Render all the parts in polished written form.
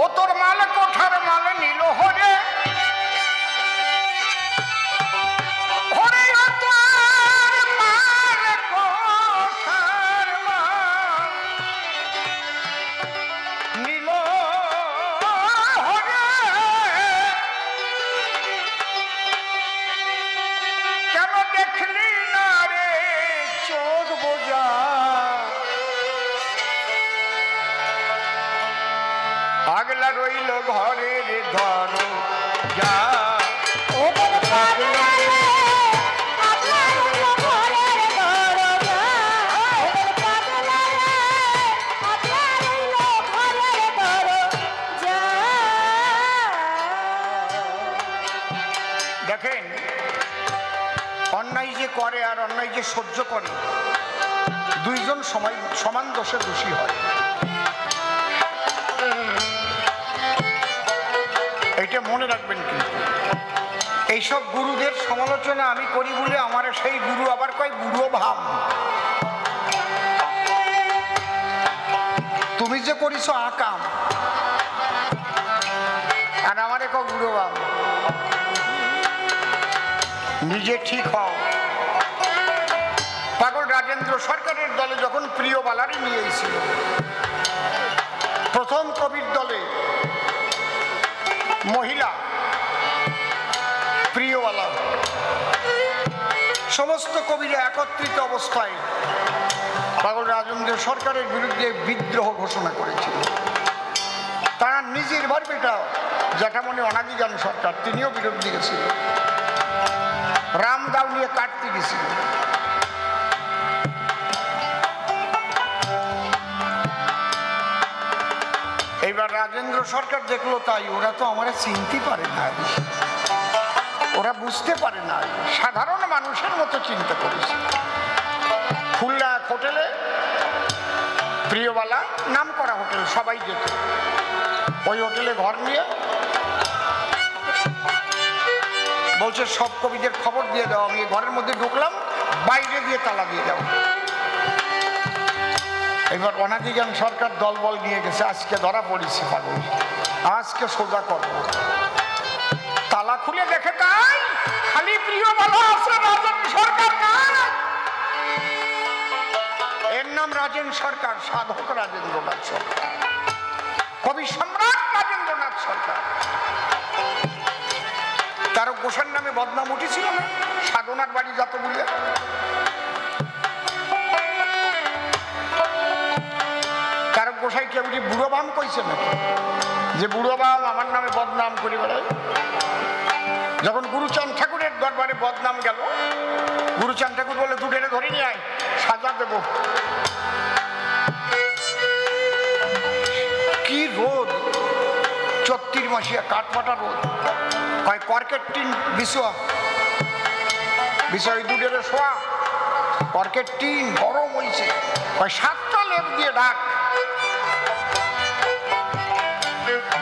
ও তোর মাল কোঠার মাল নিল হরে, হরে ও তোর মাল কোঠার মাল নিল হরে, কেন দেখলি না রে চোখ বোঝা, আগলা রইল ঘরের ধরো যা, দেখেন অন্যায় যে করে আর অন্যায় যে সহ্য করে দুইজন সমান দোষে দোষী হয়। এটা মনে রাখবেন। কিন্তু এইসব গুরুদের সমালোচনা আমি করি বলে আমার সেই গুরু আবার কয় বুড়ো ভাব। তুমি যে করিস আকাম আর আমারে কয় বুড়ো ভাব। নিজে ঠিক হও। পাগল রাজেন্দ্র সরকারের দলে যখন প্রিয়বালারই নিয়ে এসেছিল, প্রথম কবির দলে মহিলা প্রিয়বালা, সমস্ত কবিরা একত্রিত অবস্থায় পাগল রাজেন্দ্র সরকারের বিরুদ্ধে বিদ্রোহ ঘোষণা করেছিল। তারা নিজের ভার বেটা জ্যাঠামণি অনাদিগান সরকার, তিনিও বিরোধী গেছিলেন, রামদাও নিয়ে কাটতে গেছিল। এইবার রাজেন্দ্র সরকার দেখলো তাই, ওরা তো আমার চিনতে পারে না, ওরা বুঝতে পারে না, সাধারণ মানুষের মতো চিন্তা করেছে। খুলনা হোটেলে প্রিয়বালা, নাম করা হোটেল, সবাই যেত। ওই হোটেলে ঘর নিয়ে বলছে সব কবিদের খবর দিয়ে দাও, আমি ঘরের মধ্যে ঢুকলাম, বাইরে দিয়ে তালা দিয়ে যাও। এবার অনাদিগান সরকার দলবল নিয়ে গেছে, আজকে ধরা পড়েছে পাগল, আজকে সোজা করবো। তালা খুলে দেখে তাই খালি প্রিয়বালা আছে, রাজেন সরকার নাই। এর নাম রাজেন সরকার, সাধক রাজেন্দ্রনাথ সরকার, কবি সম্রাট রাজেন্দ্রনাথ সরকার। তার গোসার নামে বদনাম উঠেছিল না, সাধনার বাড়ি যত বলে। তার গোসাই কেউ বুড়ো বাম কইছে নাকি, যে বুড়ো বাম আমার নামে বদনাম করে বেড়ায়। যখন গুরুচাঁদ ঠাকুরের দরবারে বদনাম গেল, গুরুচাঁদ ঠাকুর বলে দুধেরে ধরে নিয়ে আয়, সাজা দেব। কি রোদ, 34 মাসিয়া কাঠপাটা রোদ, কয় কর্কেট টিন বিছুয়া, বিষয় দুধের শোয়া, কর্কেট টিন গরম হয়েছে, কয় 7টা লেপ দিয়ে ডাক,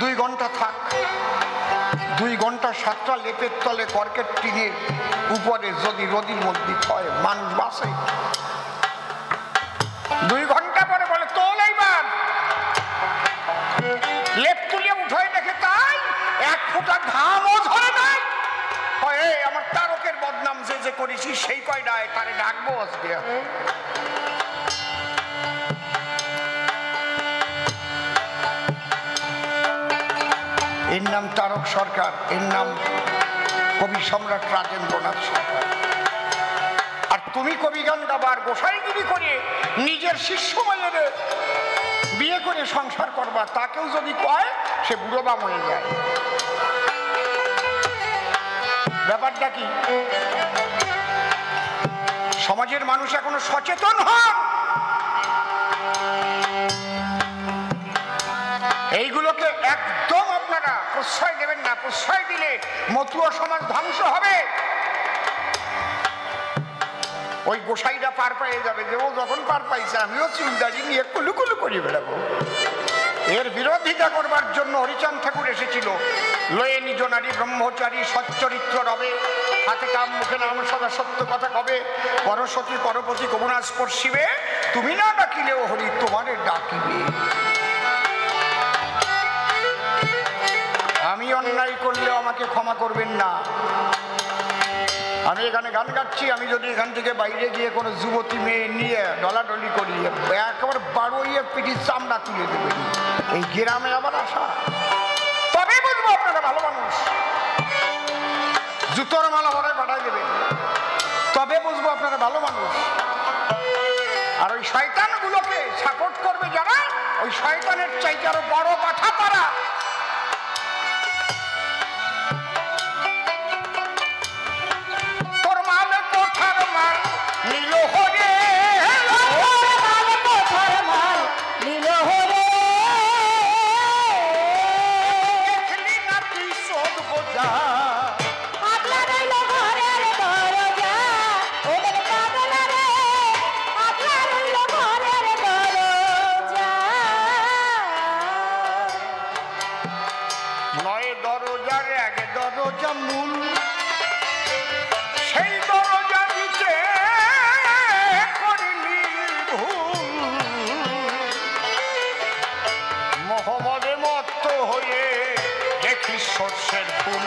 2 ঘন্টা থাক। 2 ঘন্টা 7টা লেপের তলে কর্কেট টিনের উপরে যদি রোদির মধ্যে হয় মানুষ বাসে। 2 ঘন্টা পরে বলে তোল, এইবার লেপ তুলে উঠে দেখে তাই 1 ফোঁটা ঘামও ধরে নাই। আমার তারকের বদনাম যে যে করেছি সেই কয়টায় তারে ডাকবো আজকে। এর নাম তারক সরকার, এর নাম কবি সম্রাট রাজেন্দ্রনাথ সরকার। আর তুমি কবি গান গাবার গোসাইগিরি করে নিজের শিষ্য মায়ের বিয়ে করে সংসার করবা, তাকেও যদি কয় সে বুড়ো বাম হয়ে যায়। ব্যাপারটা কি? সমাজের মানুষ এখনো সচেতন হন। এইগুলোকে একদম আপনারা প্রশ্রয় দেবেন না, প্রশ্রয় দিলে মতুয়া সমাজ ধ্বংস হবে। ওই গোসাইরা পার পেয়ে যাবে যে ও যখন পার পাইছে আমিও চুলদারি নিয়ে কুলুকুলু করে বেড়াবো। এর বিরোধিতা করবার জন্য হরিচাঁদ ঠাকুর এসেছিল। লয়ে নিজ নারী ব্রহ্মচারী সচ্চরিত্র রবে, হাতে কাম মুখে নাম সদা সত্য কথা কবে, পরশতী পরপতি কমুনা স্পর্শিবে, তুমি না ডাকিলেও হরি তোমারে ডাকিবে। আমি অন্যায় করলেও আমাকে ক্ষমা করবেন না। আমি এখানে গান গাচ্ছি, আমি যদি এখান থেকে বাইরে গিয়ে কোনো যুবতী মেয়ে নিয়ে ডলাডলি করি, একেবারে বাড়িয়ে পিঠির চামড়া তুলে দেবেন। এই গ্রামে আবার আসা, তবে বুঝবো আপনারা ভালো মানুষ। জুতোর মালা ভরায় পাঠাই দেবেন, তবে বুঝবো আপনারা ভালো মানুষ। আর ওই শয়তানগুলোকে সাপোর্ট করবে যারা, ওই শয়তানের চাইতে আরো বড় পাঠা পারা। সর্ষের ফুল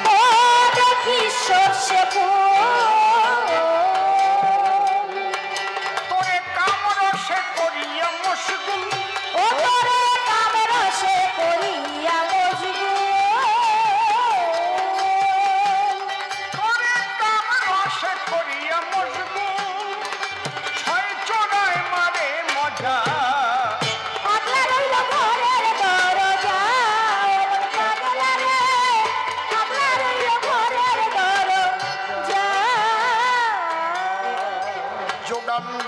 দেখি, সর্ষে ফুল তোরে কামরসে করিয়া মশগুল, ও তোরে কামরসে করিয়া মশগুল, তোরে কামরসে করিয়া মশগুল, ছয় চড়ায় মারে মজা।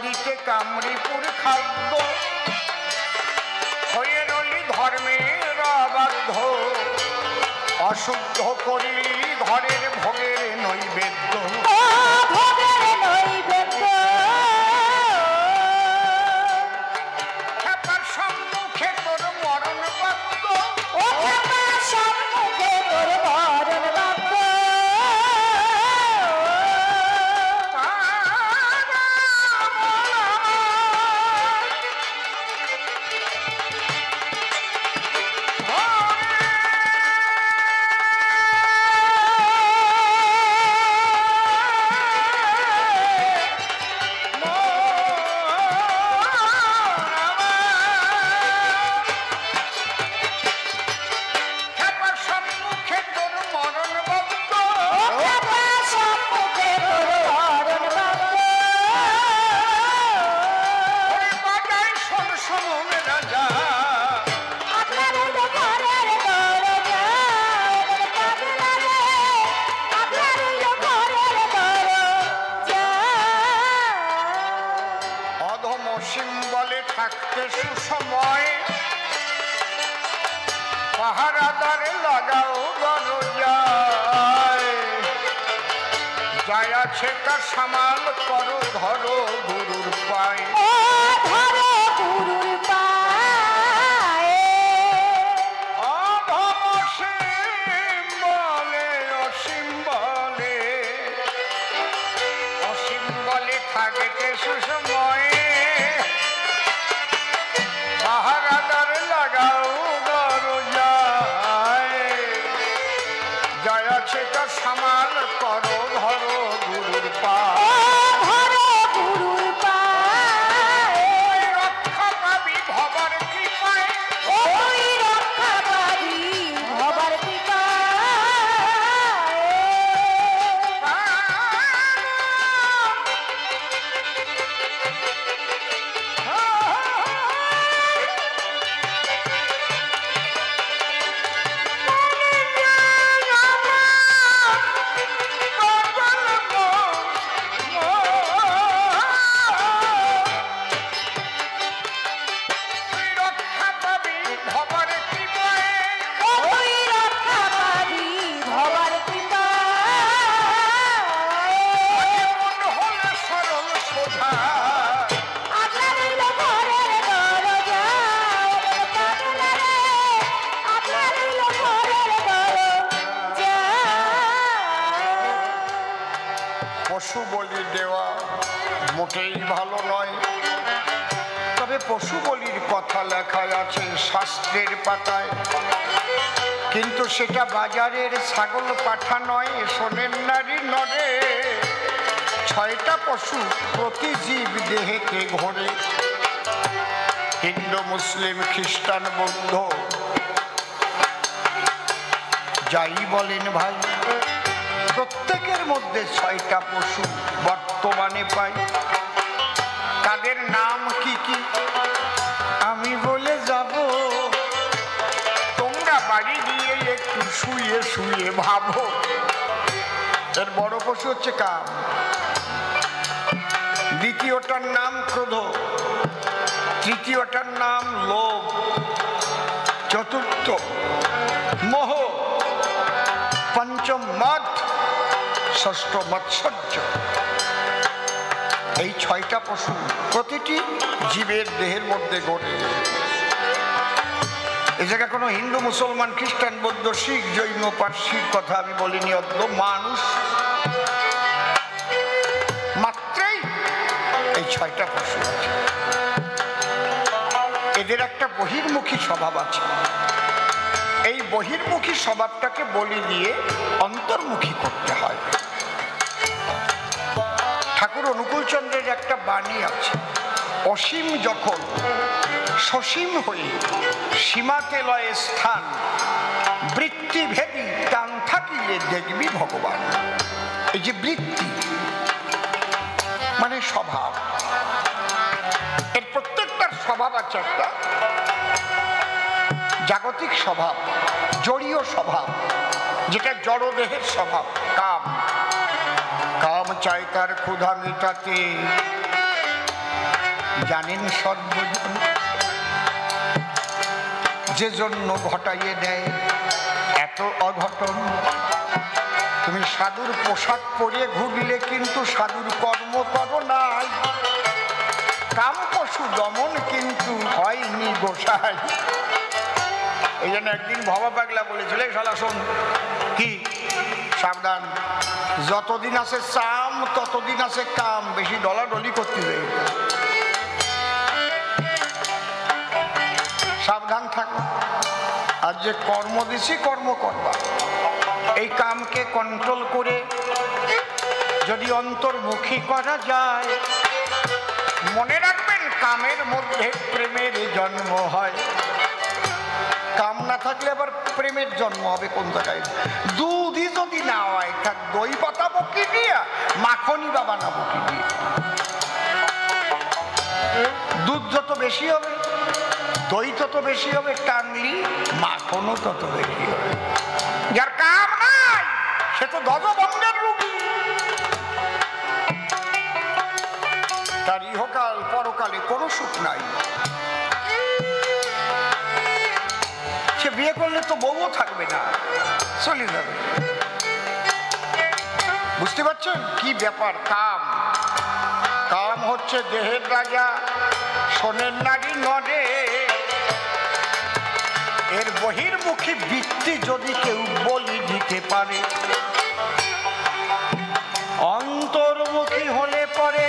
দিতে কামরিপুর খাদ্য হয়ে রলি ধর্মের অবাধ্য, অশুদ্ধ করিলি ঘরের ভোগের নৈবেদ্য, ভোগের নৈবেদ্য। খেপার সম্মুখে তোর মরণ বাক্য, ও খেপার সম্মুখে তোর মরণ বাক্য। থাকতে সুসময় পাহারাদারে লাগাও দরজায়, যায় আছে কার সামাল করো ধরো গুরুর পায়, ধরো গুরুর পায়। অধম অসীম বলে অসীম বলে, অসীম বলে থাকতে সুসময় পাহারাদার লাগাও দরজায়, যায় আছে কার সামাল করো ধরো গুরুর পায়, ধরো গুরুর পায়। রক্ষা পাবি ভবার কৃপায়, ওই রক্ষা পাবি ভবার কৃপায়। পশু বলি দেওয়া মোটেই ভালো নয়, তবে পশু বলির কথা লেখা আছে শাস্ত্রের পাতায়, কিন্তু সেটা বাজারের ছাগল পাঠা নয়। শোনেন নারী নরে, 6টা পশু প্রতি জীব দেহেতে ঘোরে। হিন্দু মুসলিম খ্রিস্টান বৌদ্ধ যাই বলেন ভাই, প্রত্যেকের মধ্যে 6টা পশু বর্তমানে পাই। তাদের নাম কি কি আমি বলে যাব, তোমরা বাড়ি গিয়ে একটু শুয়ে শুয়ে ভাবো। এর বড় পশু হচ্ছে কাম, দ্বিতীয়টার নাম ক্রোধ, তৃতীয়টার নাম লোভ, চতুর্থ মোহ, পঞ্চম মদ, ষষ্ঠ মৎসর্য। এই 6টা পশু প্রতিটি জীবের দেহের মধ্যে গড়ে। এই জায়গায় কোনো হিন্দু মুসলমান খ্রিস্টান বৌদ্ধ শিখ জৈন পার্সির কথা আমি বলিনি। অদ্য মানুষ মাত্রই এই 6টা পশু আছে। এদের একটা বহির্মুখী স্বভাব আছে। এই বহির্মুখী স্বভাবটাকে বলি দিয়ে অন্তর্মুখী করতে হয়। ঠাকুর অনুকূলচন্দ্রের একটা বাণী আছে, অসীম যখন সসীম হয়ে সীমাতে লয়ে স্থান, বৃত্তিভেদী টান থাকিলে দেখবি ভগবান। এই যে বৃত্তি মানে স্বভাব, এর প্রত্যেকটার স্বভাব আছে একটা জাগতিক স্বভাব, জড়ীয় স্বভাব, যেটা জড়দেহের স্বভাব। কাম, কাম চাই তার ক্ষুধা মেটাতে, জানেন সর্বজন, যে জন্য ঘটাইয়ে দেয় এত অঘটন। তুমি সাধুর পোশাক পরে ঘুরলে কিন্তু সাধুর কর্ম করো নাই। কাম পশু দমন কিন্তু হয়নি গোসাই। এই জন্য একদিন ভবা পাগলা বলেছিল, শালা শোন, কি সাবধান, যতদিন আছে চাম ততদিন আছে কাম, বেশি ডলাডলি করতে হবে, সাবধান থাকো। আর যে কর্ম দিছি কর্ম করবা। এই কামকে কন্ট্রোল করে যদি অন্তর্মুখী করা যায়, মনে রাখবেন কামের মধ্যে প্রেমের জন্ম হয়। কাম না থাকলে আবার প্রেমের জন্ম হবে কোন জায়গায়? দুধই যদি না হয়, দই পাতা বকি দিয়া মাখনি বাবা না বকি দিয়ে। দুধ যত বেশি হবে, দই তত বেশি হবে, টানলি মাখনও তত বেশি হবে। যার কাম নাই সে তো দজবন্ধের রোগী, তার ইহকাল পরকালে কোনো সুখ নাই। সে বিয়ে করলে তো বউও থাকবে না, চলে যাবে। বুঝতে পারছেন কি ব্যাপার? কাম, কাম হচ্ছে দেহের রাজা, শোনেন নারী নরে। এর বহির্মুখী বৃত্তি যদি কেউ বলি দিতে পারে, অন্তর্মুখী হলে পরে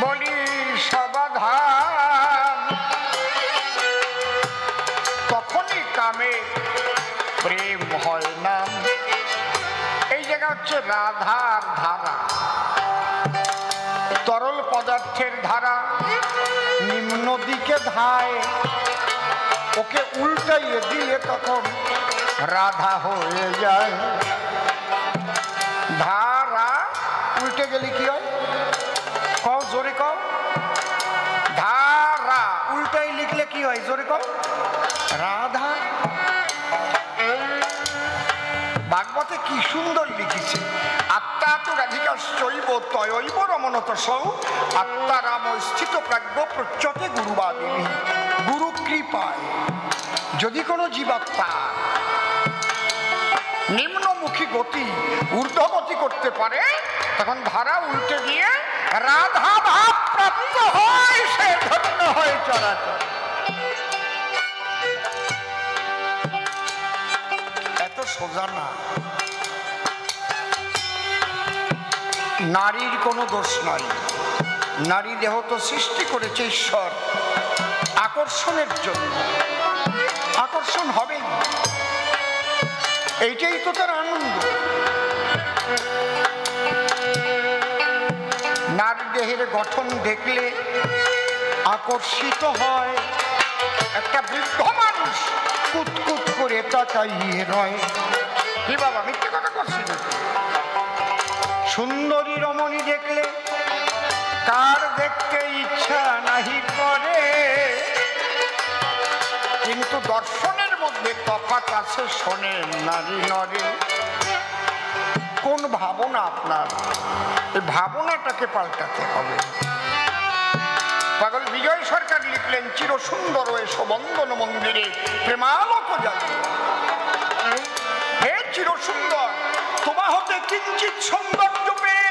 বলি সমাধান। তখনই কামে প্রেম হয় না। এই জায়গা হচ্ছে রাধার ধারা, তরল পদার্থের ধারা নিম্ন দিকে ধায়, ওকে উল্টাইয়ে দিলে তখন রাধা হয়ে যায়। ধারা উল্টে গেলে কি হয়? কও জোরে কও। ধারা উল্টাই লিখলে কি হয়? জোরে কও। রাধা। ভাগবতে কি সুন্দর লিখেছে, আত্মা তো রাধিকা শৈব তয়ৈব রমণত সৌ আত্মারাম স্থিত প্রাজ্ঞ প্রচ্যতে গুরুবাদিনী। গুরু কৃপায় যদি কোনো জীবাত্মা নিম্নমুখী গতি ঊর্ধ্বগতি করতে পারে, তখন ধারা উল্টে গিয়ে রাধা ভাব প্রাপ্ত হয়, সে ধন্য হয় চরাচর। এত সোজা না। নারীর কোনো দোষ নাই। নারী দেহ তো সৃষ্টি করেছে ঈশ্বর আকর্ষণের জন্য, আকর্ষণ হবেই, এইটাই তো তার আনন্দ। নারী দেহের গঠন দেখলে আকর্ষিত হয়। একটা বৃদ্ধ মানুষ কুতকুত করে তাকাইয়ে নয়, কি বাবা মিথ্যে কথা করছি না? সুন্দরী রমণী দেখলে কার দেখতে ইচ্ছা নাহি করে, কিন্তু দর্শনের মধ্যে তফাৎ আছে শোনেন নারী নরে। কোন ভাবনা আপনার, এই ভাবনাটাকে পাল্টাতে হবে। পাগল বিজয় সরকার লিখলেন, চির সুন্দর এসো বন্দন মন্দিরে প্রেমালোক জ্বালিয়ে। হে চির সুন্দর, তোমা হতে কিঞ্চিত সৌন্দর্য পেয়ে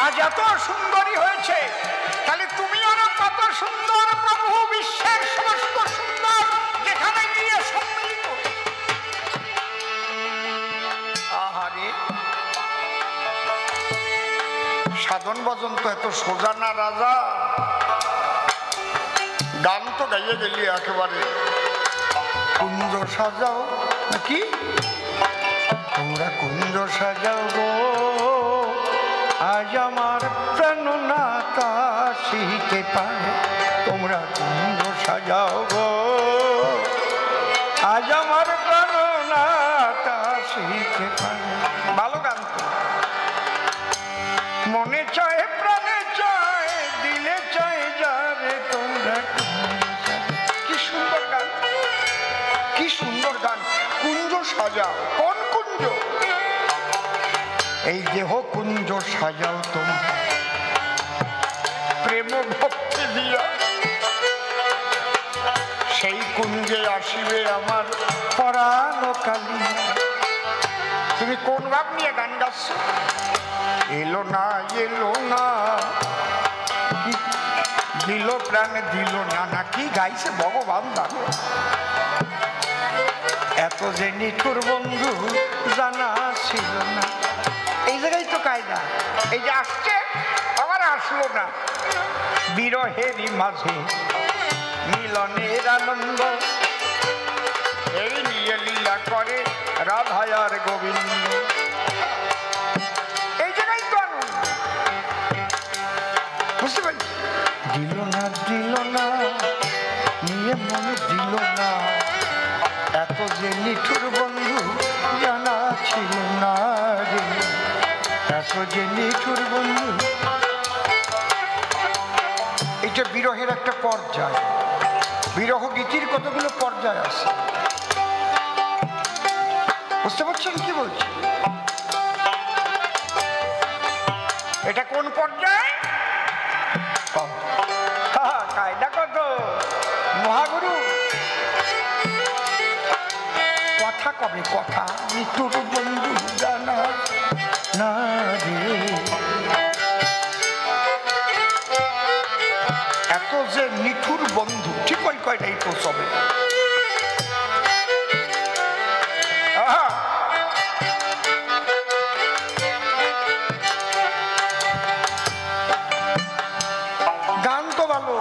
আজ এত সুন্দরী হয়েছে, তাহলে তুমি আরো কত সুন্দর প্রভু, বিশ্বের সমস্ত সুন্দর যেখানে গিয়ে সম্মিলিত। আহারে, সাধন ভজন তো এত সোজা না রাজা। গান তো গাইয়ে গেলি একেবারে, কুঞ্জ সাজাও নাকি, তোমরা কুঞ্জ সাজাও গো আজ আমার প্রাণনাথ আসিতে পারে। তোমরা কুঞ্জ সাজাও গো আজ আমার প্রাণনাথ আসিতে পারে। ভালো গান তো, মনে চায় প্রাণে চায় দিলে চায় যারে তোমরা। কি সুন্দর গান, কি সুন্দর গান। কুঞ্জ সাজাও, কোন কুঞ্জ? এই দেহ কুঞ্জ সাজাও তোমরা প্রেম ভক্তি দিয়া, সেই কুঞ্জে আসিবে আমার পরাণ কালী। তুমি কোন ভাব নিয়ে গান গাচ্ছ? এলো না এলো না, দিল প্রাণ দিল না, নাকি গাইছে ভগবান জানে। এত যে নিঠুর বন্ধু জানা ছিল না। এই জায়গায় তো কায়দা, এই যে আসছে আবার আসলো না। বিরহেরই মাঝে মিলনের আনন্দ, এই নিয়ে লীলা করে রাধা আর গোবিন্দ। এই জায়গায় তো আনন্দ, বুঝতে পারছি। দিল না নিয়ে মনে দিল না, এত যে নিঠুর বন্ধু জানা ছিল না রে, এত যে নিঠুর বন্ধু। এটা বিরহের একটা পর্যায়। বিরহ গীতির কতগুলো পর্যায় আছে, বুঝতে পারছেন কি বলছি? এটা কোন পর্যায়? কায়দা কত মহাগুরু। কথা কবে কথা, নিঠুর বন্ধু জানা না রে, এত যে নিঠুর বন্ধু। ঠিক ওই কয়টাই তো সবে। গান তো ভালো,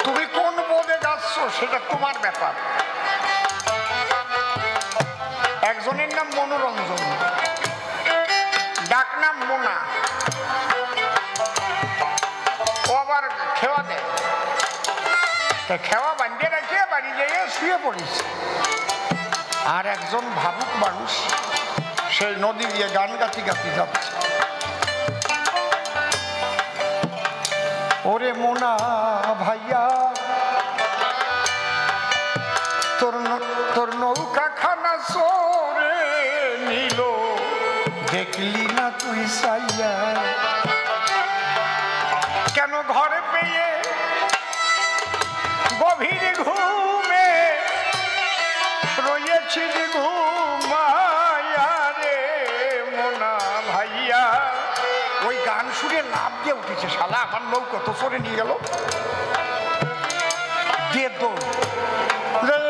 তুমি কোন বোধে গাচ্ছ সেটা তোমার ব্যাপার। একজনের নাম মনোরঞ্জন, ডাক নাম মোনা, ও আবার খেওয়া দেয়। খেওয়া বান্ধিয়ে রাখিয়ে বাড়ি যেয়ে শুয়ে পড়েছে। আর একজন ভাবুক মানুষ সেই নদী দিয়ে গান গাতি গাতি যাচ্ছে। ওরে মোনা ভাইয়া, তোর নৌকা খানা সরে নিল, দেখলি না তুই সাইয়া, কেন ঘরে পেয়ে গভীর ঘুমে রয়েছি ঘুমায়া রে মোনা ভাইয়া। ওই গান শুনে লাভ দিয়ে উঠেছে, শালা আমার নৌকা তো সরে নিয়ে গেল। দিয়ে তো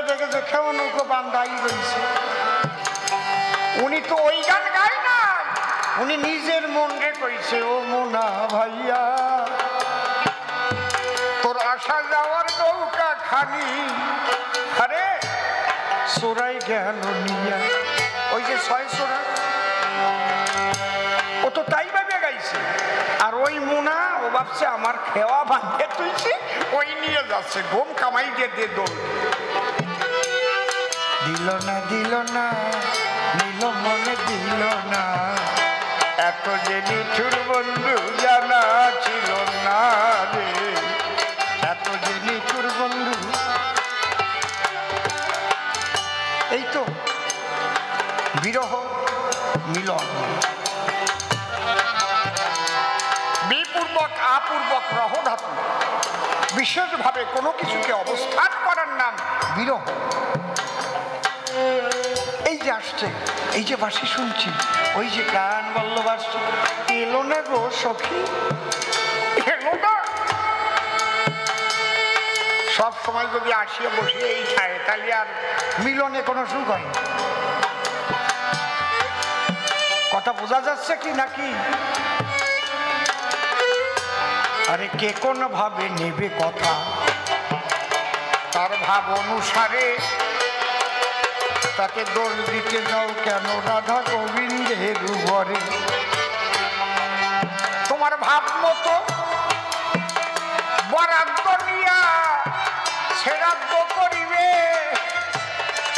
দেখেছে কেমন নৌকা বান্ধাই রয়েছে। উনি তো ওই গান গায় না, উনি নিজের মনকে কইছে, ও মোনা ভাইয়া তোর আসা যাওয়ার নৌকা খানি আরে সোরাই গেল নিয়া। ওই যে 6 সোরা, ও তো তাই ভাবে গাইছে। আর ওই মোনা ও ভাবছে আমার খেওয়া ভাঙে তুইছে, ওই নিয়ে যাচ্ছে ঘুম কামাই দিয়ে দে দৌড়। দিল না দিল না নীল মনে দিল না, এত যে নিঠুর বন্ধু জানা ছিল না রে, এত যে নিঠুর বন্ধু। এই তো বিরহ মিলন, বিপূর্বক আপূর্বক রহ ধাতু, বিশেষভাবে কোনো কিছুকে অবস্থান করার নাম বিরহ। এই যে আসছে, এই যে বাঁশি শুনছি, ওই যে গান বল্লভ আসছে, এলো না গো সখী, এলো না। সব সময় যদি আসিয়া বসে এই খায় তাহলে আর মিলনে কোনো সুখ হয়। কথা বোঝা যাচ্ছে কি নাকি? আরে কে কোন ভাবে নেবে কথা, তার ভাব অনুসারে তাকে দোষ দিতে যাও কেন রাধা গোবিন্দের উপরে। তোমার ভাব মতো বরাদ্দ নিয়া সেরাদ্দ করিবে,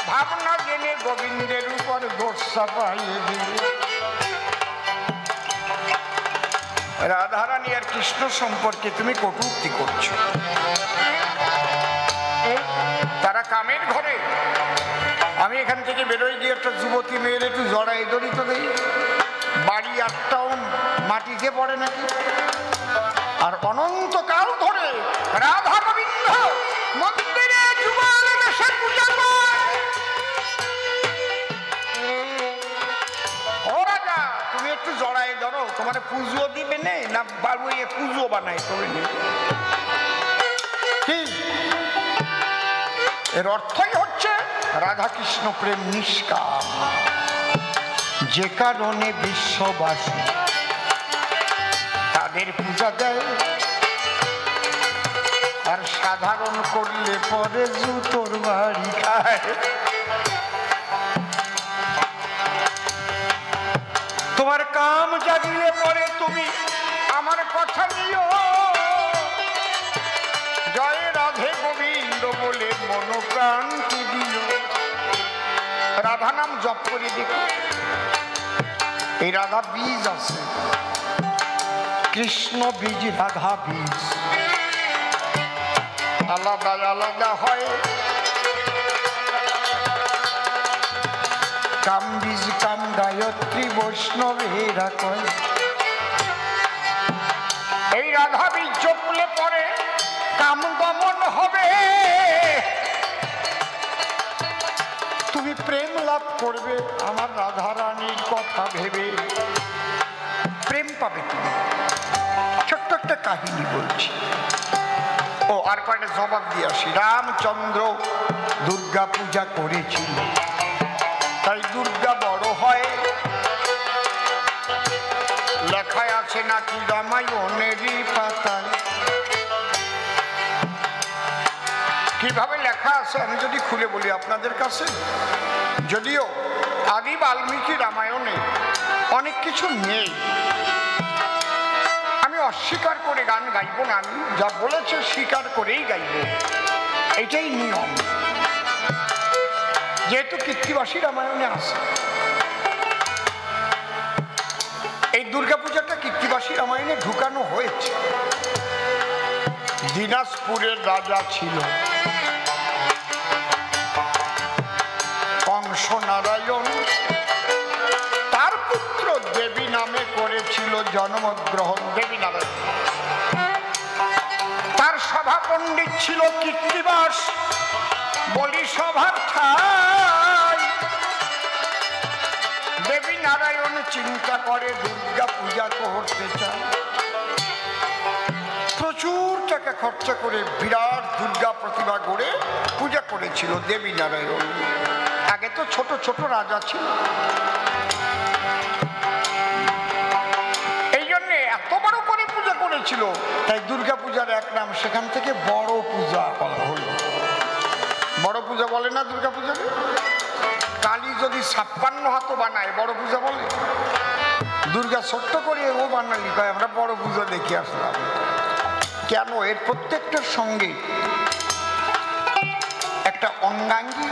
ভাবনা জেনে গোবিন্দের উপর দোষ চাপাইয়ে দিবে। রাধারানী আর কৃষ্ণ সম্পর্কে তুমি কটূক্তি করছো। তারা কামের ঘরে, আমি এখান থেকে বেরোয় গিয়ে একটা যুবতী মেয়ের একটু জড়াই দড়িত দেই, বাড়ি 8টাও মাটিতে পড়ে নাকি। আর অনন্তকাল ধরে রাধা গোবিন্দ মন্দিরে যুগল বেশে পূজা করে। ও রাজা, তুমি একটু জড়াই ধরো, তোমার পুজো দিবে নেই না বাবু পুজো বানাই তবে নেই। কি এর অর্থই হচ্ছে রাধা কৃষ্ণ প্রেম নিষ্কাম, যে কারণে বিশ্ববাসী তাদের পূজা দেয়। আর সাধারণ করলে পরে জুতোর বাড়ি খায়। তোমার কাম জাগিলে পরে তুমি আমার কথা নিও, জয় রাধে গোবিন্দ বলে মনোপ্রাণকে দিও। রাধা নাম জপ করে দেখো, এই রাধা বীজ আছে, কৃষ্ণ বীজ রাধা বীজ আলাদা আলাদা হয়। কাম বীজ কাম গায়ত্রী বৈষ্ণবেরা কয়। এই রাধা বীজ জপলে পরে কাম দমন হবে, তুমি প্রেম লাভ করবে আমার রাধা রানীর কথা ভেবে, প্রেম পাবে তুমি। ছোট্ট একটা কাহিনী বলছি। ও আর কয়েকটা জবাব দিয়ে আসি। রামচন্দ্র দুর্গা পূজা করেছিল, তাই দুর্গা বড় হয়। লেখায় আছে নাকি রামায়ণেরই পাতায়। কিভাবে লেখা আছে আমি যদি খুলে বলি আপনাদের কাছে, যদিও আদি বাল্মীকি রামায়ণে অনেক কিছু নেই, আমি অস্বীকার করে গান গাইব না। আমি যা বলেছে স্বীকার করেই গাইব, এটাই নিয়ম। যেহেতু কৃত্তিবাসী রামায়ণে আছে, এই দুর্গাপূজাটা কৃত্তিবাসী রামায়ণে ঢুকানো হয়েছে। দিনাজপুরের রাজা ছিল কংস নারায়ণ, তার পুত্র দেবী নামে করেছিল জন্মগ্রহণ। দেবী নারায়ণ, তার সভা পণ্ডিত ছিল কৃত্তিবাস, বলি সভার ঠাই। দেবী নারায়ণ চিন্তা করে দুর্গা পূজা করতে চায়, প্রচুর টাকা খরচা করে বিরাট দুর্গা প্রতিমা গড়ে পূজা করেছিল দেবী নারায়ণ। আগে তো ছোট ছোট রাজা ছিল, হয়েছিল, তাই দুর্গা পূজার এক নাম সেখান থেকে বড় পূজা বলা হলো। বড় পূজা বলে না দুর্গা পূজাকে? কালী যদি 56 হাত বানায় বড় পূজা বলে? দুর্গা ছোট্ট করে ও বানালি কয় আমরা বড় পূজা দেখে আসলাম। কেন? এর প্রত্যেকটার সঙ্গে একটা অঙ্গাঙ্গী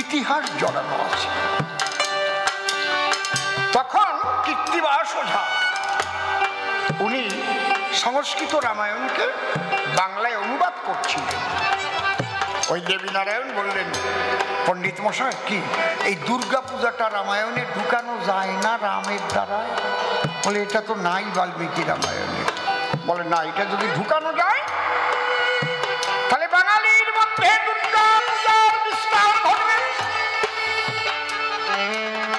ইতিহাস জড়ানো আছে। তখন কৃত্তিবাস ওঝা উনি সংস্কৃত রামায়ণকে বাংলায় অনুবাদ করছিলেন। ওই দেবীনারায়ণ বললেন, পণ্ডিত মশাই কি এই দুর্গা পূজাটা রামায়ণে ঢুকানো যায় না রামের দ্বারা? বলে এটা তো নাই বাল্মীকি রামায়ণে। বলে না, এটা যদি ঢুকানো যায় তাহলে বাঙালির মধ্যে দুর্গা পূজার বিস্তার ঘটবে।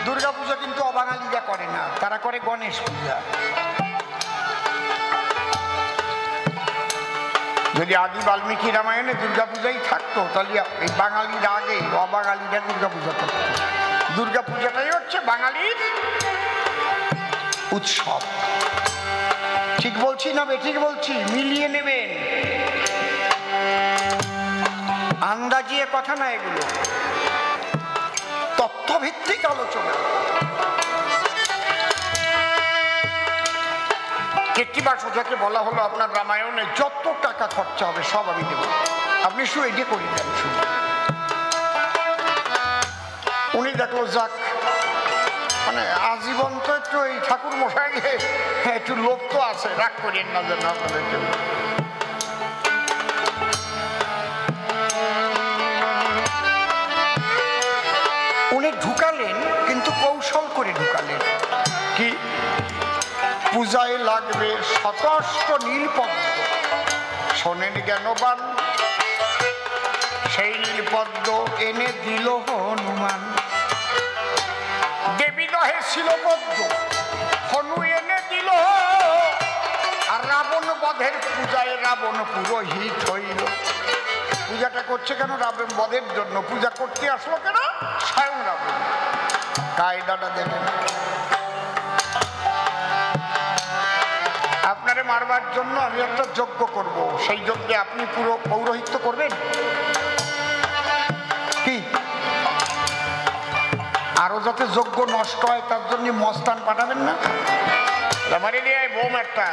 দুর্গা পূজা কিন্তু অবাঙালিরা করে না, তারা করে গণেশ পূজা। যদি আদি বাল্মীকি রামায়ণে দুর্গা পূজাই থাকতো তাহলে এই বাঙালির আগে অবাঙালিরা দুর্গা পূজা করত। দুর্গা পূজাটাই হচ্ছে বাঙালির উৎসব। ঠিক বলছি না বেঠিক বলছি? মিলিয়ে নেবেন, আন্দাজিয়ে কথা না, এগুলো তথ্যভিত্তিক আলোচনা। কৃত্তিবাস ওঝাকে বলা হলো আপনার রামায়ণে যত টাকা খরচা হবে সব আমি দেব, আপনি শুধু এটি করে দেন। শুধু উনি দেখলো যাক, মানে আজীবন তো একটু এই ঠাকুর মশাইকে একটু লোভ তো আছে, রাগ করেন না যেন আপনাদেরকে। উনি ঢুকালেন, কিন্তু কৌশল করে ঢুকালেন। কি? পূজায় লাগবে শতষ্ট নীলপদ্ম। শোনেন জ্ঞানবান, সেই নীলপদ্ম এনে দিল হনুমান। দেবী নহে ছিল পদ্ম, হনু এনে দিল। আর রাবণ বধের পূজায় রাবণ পুরোহিত হইল। পূজাটা করছে কেন? রাবণ বধের জন্য। পূজা করতে আসলো কেন? স্বয়ং রাবণ। কায়দাটা দেখেন। আপনারে মারবার জন্য আমি একটা যজ্ঞ করব, সেই যজ্ঞে আপনি পুরো পৌরোহিত্য করবেন। কি? আরো যাতে যজ্ঞ নষ্ট হয় তার জন্য মস্তান পাঠাবেন না? মারি দিয়ে বোম একটা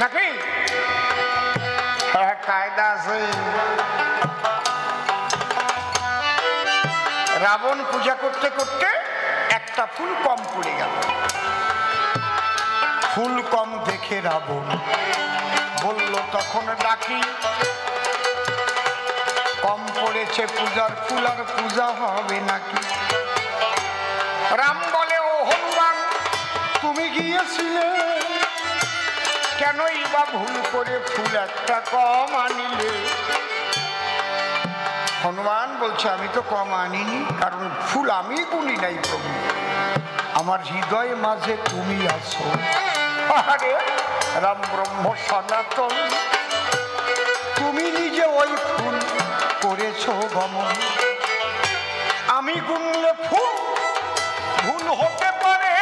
নাকি? হ্যাঁ, কায়দা আছে। রাবণ পূজা করতে করতে একটা ফুল কম পড়ে গেল। ফুল কম দেখে রাবণ বলল তখন ডাকি, কম পড়েছে পূজার ফুল, আর পূজা হবে নাকি? রাম বলে, ও হনুমান তুমি গিয়েছিলে, কেনই বা ভুল করে ফুল একটা কম আনিলে? হনুমান বলছে, আমি তো কম আনিনি, কারণ ফুল আমি গুনি নাই প্রভু, আমার হৃদয় মাঝে তুমি আছো। আরে রাম ব্রহ্ম সনাতন, তুমি নিজে ওই ফুল করেছ গমন। আমি গুনলে ফুল ভুল হতে পারে,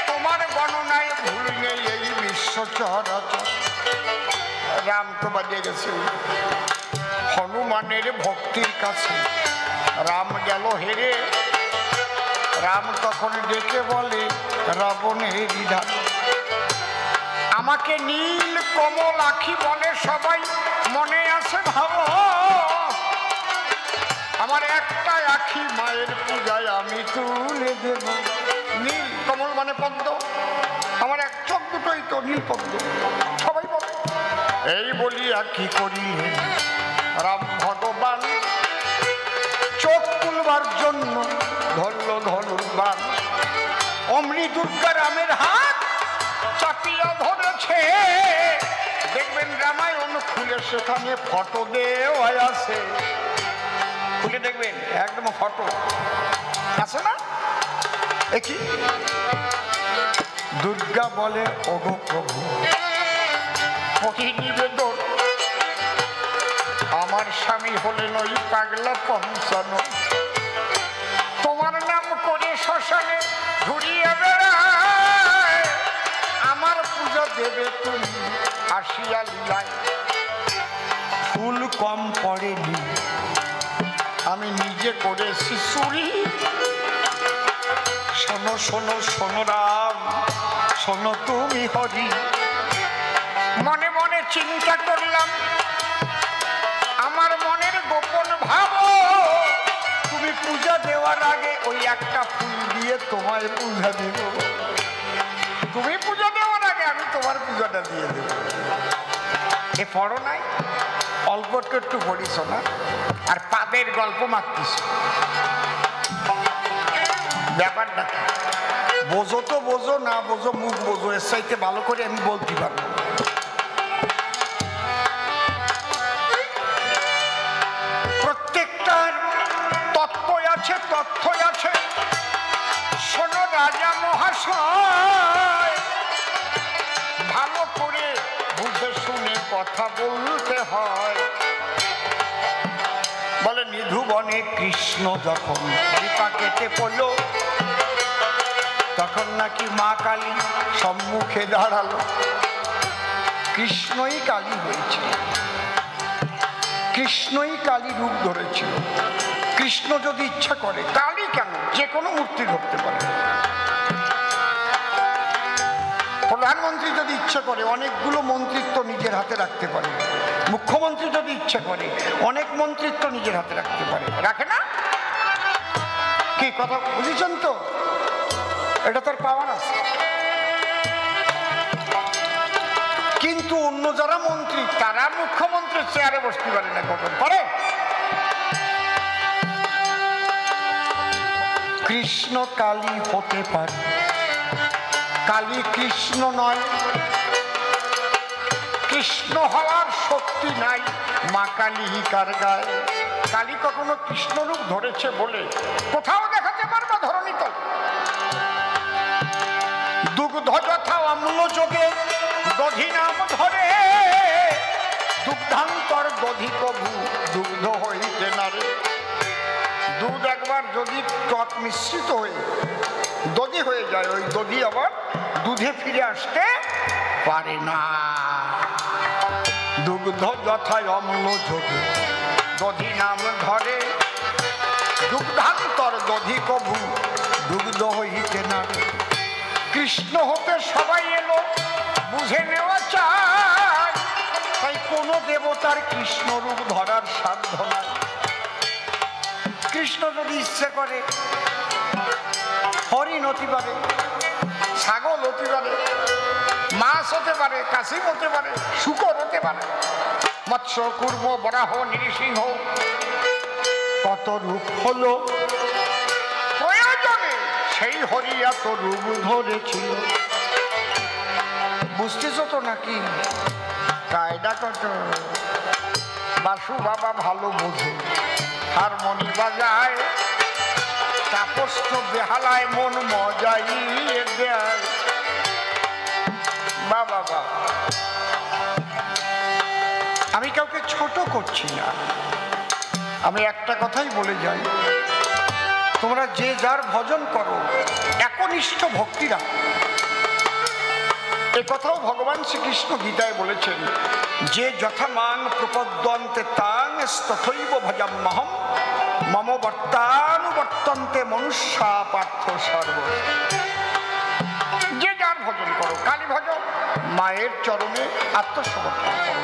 তোমার গণনায় ভুল নেই এই বিশ্ব চরাচর। রাম তো বাজে গেছে হনুমানের ভক্তির কাছে। রাম গেল হেরে। রাম তখন ডেকে বলে, রাবণের ধান আমাকে নীল কমল আখি বলে সবাই, মনে আছে ভাবো? আমার একটা আখি মায়ের পূজায় আমি তুলে দেব। নীল কমল মানে পদ্ম, আমার এক চোখ দুটোই তো নীল পদ্ম, সবাই বলে। এই বলিয়া কি করিলেন রাম ভগবান, চোখ তুলবার জন্য ধরল ধনুর্বাণ। অমনি দুর্গা রামের হাত চাপিয়া ধরেছে। দেখবেন রামায়ণ খুলে সেখানে ফটো দেওয়া আছে, খুলে দেখবেন একদম ফটো আছে না? দেখি দুর্গা বলে, ওগো প্রভু কহি নিবেদন, আমার স্বামী হলেন ওই পাগলা পঞ্চানন। তোমার নাম করে শ্মশানে ঘুরিয়ে আসিয়া লীলায় ফুল কম পড়েনি, আমি নিজে করেছি চুরি। শোনো শোনো শোনো রাম, শোনো তুমি হরি। মনে মনে চিন্তা করলাম, আমার মনের গোপন ভাব, তুমি পূজা দেওয়ার আগে ওই একটা ফুল দিয়ে তোমায় পূজা দেব। তুমি পূজা দেওয়ার আগে আমি তোমার পূজাটা দিয়ে দেব। এ পড়ো নাই, অল্প একটু পড়িস না, আর পাদের গল্প মারতিস। ব্যাপারটা বোঝো তো বোঝো, না বোঝো মুখ বোঝো, এর চাইতে ভালো করে আমি বলতে পারবো। প্রত্যেকটার তত্ত্ব আছে, তথ্য আছে। শোনো রাজা মহাশয়, ভালো করে বুঝে শুনে কথা বলতে হয়। বলে নিধুবনে কৃষ্ণ যখন দীপা কেটে পড়ল, তখন নাকি মা কালী সম্মুখে দাঁড়ালো। কৃষ্ণই কালী হয়েছে, কৃষ্ণই কালী রূপ ধরেছিল। কৃষ্ণ যদি ইচ্ছা করে, কালী কেন, যে কোনো মূর্তি ধরতে পারে। প্রধানমন্ত্রী যদি ইচ্ছা করে অনেকগুলো মন্ত্রিত্ব নিজের হাতে রাখতে পারে। মুখ্যমন্ত্রী যদি ইচ্ছা করে অনেক মন্ত্রিত্ব নিজের হাতে রাখতে পারে, রাখে না? কি কথা বুঝেছেন তো? এটা তার পাওয়ার আছে। কিন্তু অন্য যারা মন্ত্রী, তারা মুখ্যমন্ত্রীর চেয়ারে বসতে পারে না। কখন পারে? কৃষ্ণ কালী হতে পারে, কালী কৃষ্ণ নয়। কৃষ্ণ হওয়ার শক্তি নাই মা কালী কার গায়ে। কালী কখনো কৃষ্ণ রূপ ধরেছে বলে কোথাও দেখাতে পারবে ধরণীতল? দুগ্ধ যথা অম্ল যোগে দধি নাম ধরে, দুগ্ধান্তর দধি কভু দুগ্ধ হইতে নারে। দুধ একবার যদি টক মিশ্রিত হয়ে দধি হয়ে যায়, ওই দধি আবার দুধে ফিরে আসতে পারে না। দুগ্ধ যথা অম্ল যোগে দধি নাম ধরে, দুগ্ধান্তর দধি কভু দুগ্ধ হইতে নারে। কৃষ্ণ হতে সবাই এলো, বুঝে নেওয়া চায়। তাই কোন দেবতার কৃষ্ণ রূপ ধরার সাধ্য নাই। কৃষ্ণ যদি ইচ্ছে করে হরিণ হতে পারে, ছাগল হতে পারে, মাছ হতে পারে, কাশিম হতে পারে, শূকর হতে পারে, মৎস্য কুর্ম বরাহ নৃসিংহ, কত রূপ হলো। প্রয়োজনে সেই হরি এত রূপ ধরেছিল। বুঝতেছ তো নাকি? কায়দা কত। বাসু বাবা ভালো বোঝে, হারমোনি বাজায়, তাপস তো বেহালায় মন মজাইয়ে দেয়। বাবা বাবা, আমি কাউকে ছোট করছি না, আমি একটা কথাই বলে যাই, তোমরা যে যার ভজন করো, একনিষ্ঠ ভক্তি রাখো। এ কথাও ভগবান শ্রীকৃষ্ণ গীতায় বলেছেন, যে যথা মাং প্রপদ্যন্তে তাং তথৈব ভজাম্যহম মম বর্তানুবর্তন্তে মনুষ্যা পার্থ সর্ব। যে যার ভজন করো, কালী ভজন, মায়ের চরণে আত্মসমর্পণ করো।